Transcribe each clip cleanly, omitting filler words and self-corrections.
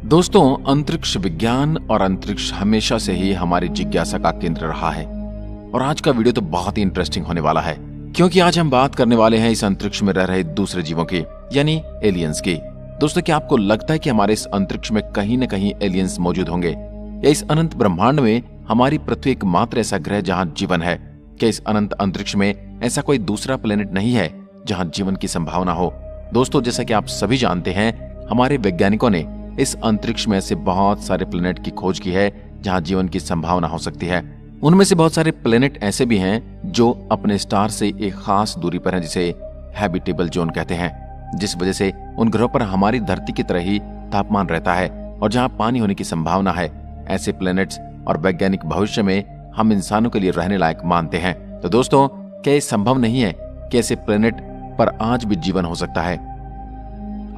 दोस्तों, अंतरिक्ष विज्ञान और अंतरिक्ष हमेशा से ही हमारी जिज्ञासा का केंद्र रहा है और आज का वीडियो तो बहुत ही इंटरेस्टिंग होने वाला है क्योंकि आज हम बात करने वाले हैं इस अंतरिक्ष में रह रहे दूसरे जीवों की, यानी एलियंस की। दोस्तों, क्या आपको लगता है कि हमारे इस अंतरिक्ष में कहीं न कहीं एलियंस मौजूद होंगे या इस अनंत ब्रह्मांड में हमारी पृथ्वी एकमात्र ऐसा ग्रह जहां जीवन है? क्या इस अनंत अंतरिक्ष में ऐसा कोई दूसरा प्लेनेट नहीं है जहां जीवन की संभावना हो? दोस्तों, जैसा कि आप सभी जानते हैं, हमारे वैज्ञानिकों ने इस अंतरिक्ष में ऐसे बहुत सारे प्लेनेट की खोज की है जहां जीवन की संभावना हो सकती है। उनमें से बहुत सारे प्लेनेट ऐसे भी हैं जो अपने स्टार से एक खास दूरी पर हैं, जिसे हैबिटेबल जोन कहते हैं, जिस वजह से उन ग्रहों पर हमारी धरती की तरह ही तापमान रहता है और जहां पानी होने की संभावना है। ऐसे प्लेनेट्स और वैज्ञानिक भविष्य में हम इंसानों के लिए रहने लायक मानते हैं। तो दोस्तों, क्या ये संभव नहीं है कि ऐसे प्लेनेट पर आज भी जीवन हो सकता है?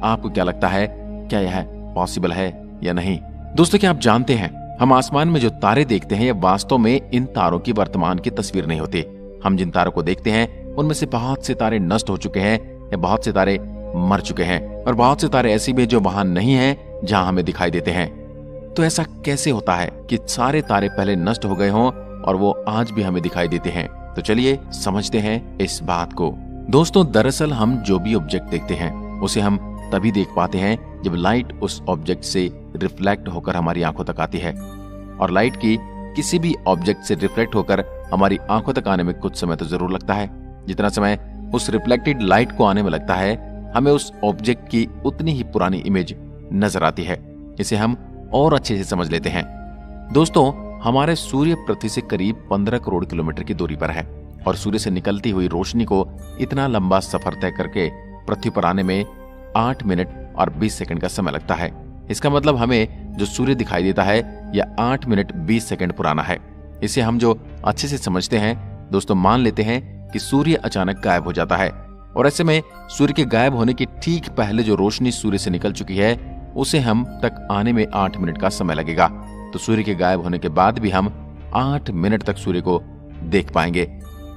आपको क्या लगता है, क्या यह पॉसिबल है या नहीं? दोस्तों, क्या आप जानते हैं, हम आसमान में जो तारे देखते हैं, वास्तव में इन तारों की वर्तमान की तस्वीर नहीं होती। हम जिन तारों को देखते हैं उनमें से बहुत से तारे नष्ट हो चुके हैं या बहुत से तारे मर चुके हैं और बहुत से तारे ऐसी भी जो वहां नहीं है जहां हमें दिखाई देते हैं। तो ऐसा कैसे होता है कि सारे तारे पहले नष्ट हो गए हों और वो आज भी हमें दिखाई देते हैं? तो चलिए समझते हैं इस बात को। दोस्तों, दरअसल हम जो भी ऑब्जेक्ट देखते हैं उसे हम तभी देख पाते हैं जब लाइट उस ऑब्जेक्ट से रिफ्लेक्ट होकर हमारी आंखों तक आती है, और लाइट की किसी भी ऑब्जेक्ट से रिफ्लेक्ट होकर हमारी आंखों तक आने में कुछ समय तो जरूर लगता है। जितना समय उस रिफ्लेक्टेड लाइट को आने में लगता है, हमें उस ऑब्जेक्ट की उतनी ही पुरानी इमेज नजर आती है। इसे हम और अच्छे से समझ लेते हैं। दोस्तों, हमारे सूर्य पृथ्वी से करीब 15 करोड़ किलोमीटर की दूरी पर है और सूर्य से निकलती हुई रोशनी को इतना लंबा सफर तय करके पृथ्वी पर आने में 8 मिनट और 20 सेकंड का समय लगता है। इसका मतलब हमें जो सूर्य दिखाई देता है यह 8 मिनट 20 सेकंड पुराना है। इसे हम जो अच्छे से समझते हैं, दोस्तों, मान लेते हैं कि सूर्य अचानक गायब हो जाता है और ऐसे में सूर्य के गायब होने के ठीक पहले जो रोशनी सूर्य से निकल चुकी है उसे हम तक आने में 8 मिनट का समय लगेगा। तो सूर्य के गायब होने के बाद भी हम 8 मिनट तक सूर्य को देख पाएंगे,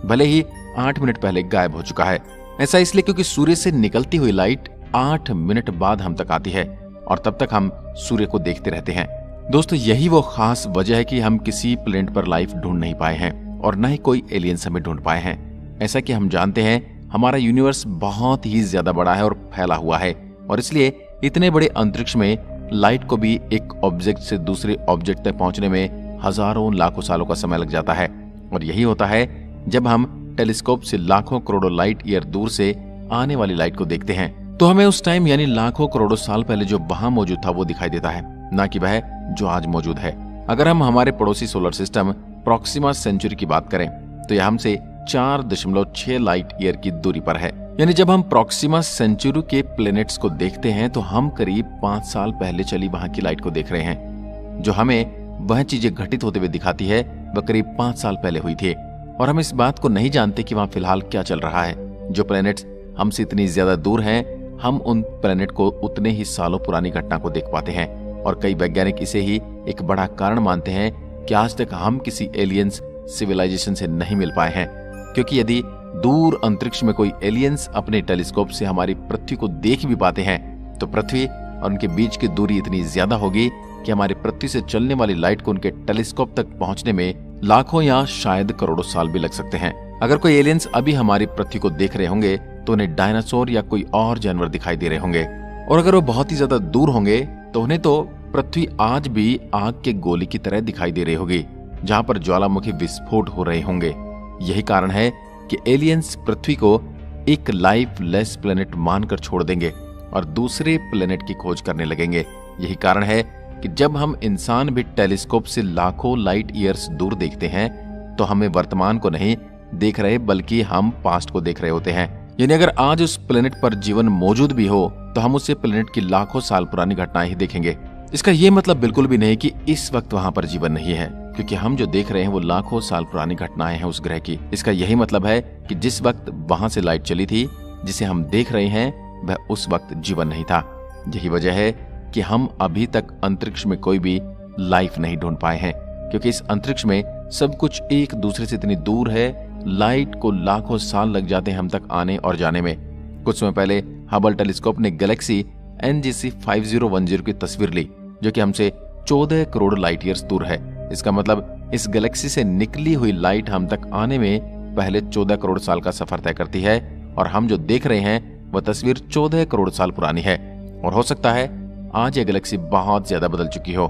भले ही 8 मिनट पहले गायब हो चुका है। ऐसा इसलिए क्योंकि सूर्य से निकलती हुई लाइट 8 मिनट बाद हम तक आती है और तब तक हम सूर्य को देखते रहते हैं। दोस्तों, यही वो खास वजह है कि हम किसी प्लेनेट पर लाइफ ढूंढ नहीं पाए हैं और न ही कोई एलियंस हमें ढूंढ पाए हैं। ऐसा कि हम जानते हैं हमारा यूनिवर्स बहुत ही ज्यादा बड़ा है और फैला हुआ है और इसलिए इतने बड़े अंतरिक्ष में लाइट को भी एक ऑब्जेक्ट से दूसरे ऑब्जेक्ट तक पहुंचने में हजारों लाखों सालों का समय लग जाता है। और यही होता है जब हम टेलीस्कोप से लाखों करोड़ों लाइट ईयर दूर से आने वाली लाइट को देखते हैं, तो हमें उस टाइम यानी लाखों करोड़ों साल पहले जो वहां मौजूद था वो दिखाई देता है, ना कि वह जो आज मौजूद है। अगर हम हमारे पड़ोसी सोलर सिस्टम प्रोक्सिमा सेंचुरी की बात करें तो यह हमसे 4.6 लाइट ईयर की दूरी पर है। यानी जब हम प्रोक्सिमा सेंचुरी के प्लेनेट्स को देखते हैं तो हम करीब 5 साल पहले चली वहां की लाइट को देख रहे हैं। जो हमें वह चीजें घटित होते हुए दिखाती है वह करीब 5 साल पहले हुई थी और हम इस बात को नहीं जानते कि वहां फिलहाल क्या चल रहा है। जो प्लेनेट्स हमसे इतनी ज्यादा दूर हैं, हम उन प्लेनेट को उतने ही सालों पुरानी घटना को देख पाते हैं और कई वैज्ञानिक इसे ही एक बड़ा कारण मानते हैं कि आज तक हम किसी एलियंस सिविलाइजेशन से नहीं मिल पाए हैं, क्योंकि यदि दूर अंतरिक्ष में कोई एलियंस अपने टेलीस्कोप से हमारी पृथ्वी को देख भी पाते हैं तो पृथ्वी और उनके बीच की दूरी इतनी ज्यादा होगी कि हमारी पृथ्वी से चलने वाली लाइट को उनके टेलीस्कोप तक पहुंचने में लाखों या शायद करोड़ों साल भी लग सकते हैं। अगर कोई एलियंस अभी हमारी पृथ्वी को देख रहे होंगे तो उन्हें डायनासोर या कोई और जानवर दिखाई दे रहे होंगे, और अगर वो बहुत ही ज्यादा दूर होंगे तो उन्हें तो पृथ्वी आज भी आग के गोले की तरह दिखाई दे रही होगी जहां पर ज्वालामुखी विस्फोट हो रहे होंगे। यही कारण है कि एलियंस पृथ्वी को एक लाइफलेस प्लेनेट मानकर छोड़ देंगे और दूसरे प्लेनेट की खोज करने लगेंगे। यही कारण है कि जब हम इंसान भी टेलीस्कोप से लाखों लाइट ईयर्स दूर देखते हैं तो हमें वर्तमान को नहीं देख रहे बल्कि हम पास्ट को देख रहे होते हैं। यानी अगर आज उस प्लेनेट पर जीवन मौजूद भी हो तो हम उस प्लेनेट की लाखों साल पुरानी घटनाएं ही देखेंगे। इसका ये मतलब बिल्कुल भी नहीं कि इस वक्त वहां पर जीवन नहीं है, क्योंकि हम जो देख रहे हैं वो लाखों साल पुरानी घटनाएं हैं उस ग्रह की। इसका यही मतलब है कि जिस वक्त वहां से लाइट चली थी, जिसे हम देख रहे हैं, वह उस वक्त जीवन नहीं था। यही वजह है कि हम अभी तक अंतरिक्ष में कोई भी लाइफ नहीं ढूंढ पाए हैं, क्योंकि इस अंतरिक्ष में सब कुछ एक दूसरे से इतनी दूर है, लाइट को लाखों साल लग जाते हैं हम तक आने और जाने में। कुछ समय पहले हबल टेलीस्कोप ने गैलेक्सी NGC 5010 की तस्वीर ली, जो कि हमसे 14 करोड़ लाइट ईयर्स दूर है। इसका मतलब इस गैलेक्सी से निकली हुई लाइट हम तक आने में पहले 14 करोड़ साल का सफर तय करती है, और हम जो देख रहे हैं वह तस्वीर 14 करोड़ साल पुरानी है। और हो सकता है आज यह गैलेक्सी बहुत ज्यादा बदल चुकी हो।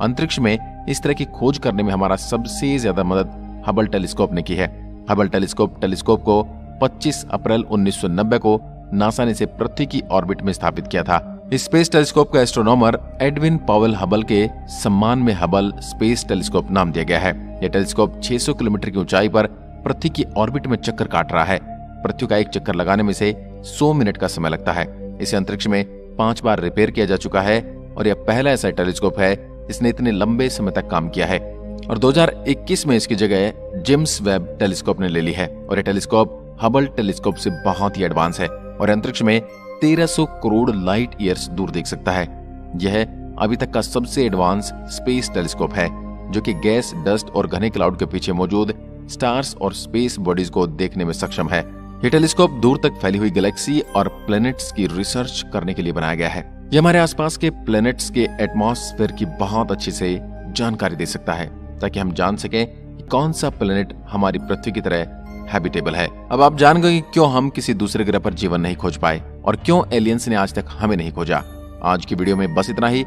अंतरिक्ष में इस तरह की खोज करने में हमारा सबसे ज्यादा मदद हबल टेलीस्कोप ने की है। हबल टेलीस्कोप को 25 अप्रैल 1990 को नासा ने इसे पृथ्वी की ऑर्बिट में स्थापित किया था। स्पेस टेलीस्कोप का एस्ट्रोनॉमर एडविन पॉवेल हबल के सम्मान में हबल स्पेस टेलीस्कोप नाम दिया गया है। यह टेलीस्कोप 600 किलोमीटर की ऊंचाई पर पृथ्वी की ऑर्बिट में चक्कर काट रहा है। पृथ्वी का एक चक्कर लगाने में से 100 मिनट का समय लगता है। इसे अंतरिक्ष में 5 बार रिपेयर किया जा चुका है, और यह पहला ऐसा टेलीस्कोप है जिसने इतने लंबे समय तक काम किया है। और 2021 में इसकी जगह जेम्स वेब टेलीस्कोप ने ले ली है, और यह टेलीस्कोप हबल टेलीस्कोप से बहुत ही एडवांस है और अंतरिक्ष में 1300 करोड़ लाइट ईयर्स दूर देख सकता है। यह अभी तक का सबसे एडवांस स्पेस टेलीस्कोप है, जो कि गैस, डस्ट और घने क्लाउड के पीछे मौजूद स्टार्स और स्पेस बॉडीज को देखने में सक्षम है। यह टेलीस्कोप दूर तक फैली हुई गैलेक्सी और प्लैनेट्स की रिसर्च करने के लिए बनाया गया है। यह हमारे आसपास के प्लैनेट्स के एटमॉस्फेयर की बहुत अच्छी से जानकारी दे सकता है, ताकि हम जान सकें कि कौन सा प्लैनेट हमारी पृथ्वी की तरह हैबिटेबल है। अब आप जान गए क्यों हम किसी दूसरे ग्रह पर जीवन नहीं खोज पाए और क्यों एलियंस ने आज तक हमें नहीं खोजा। आज की वीडियो में बस इतना ही।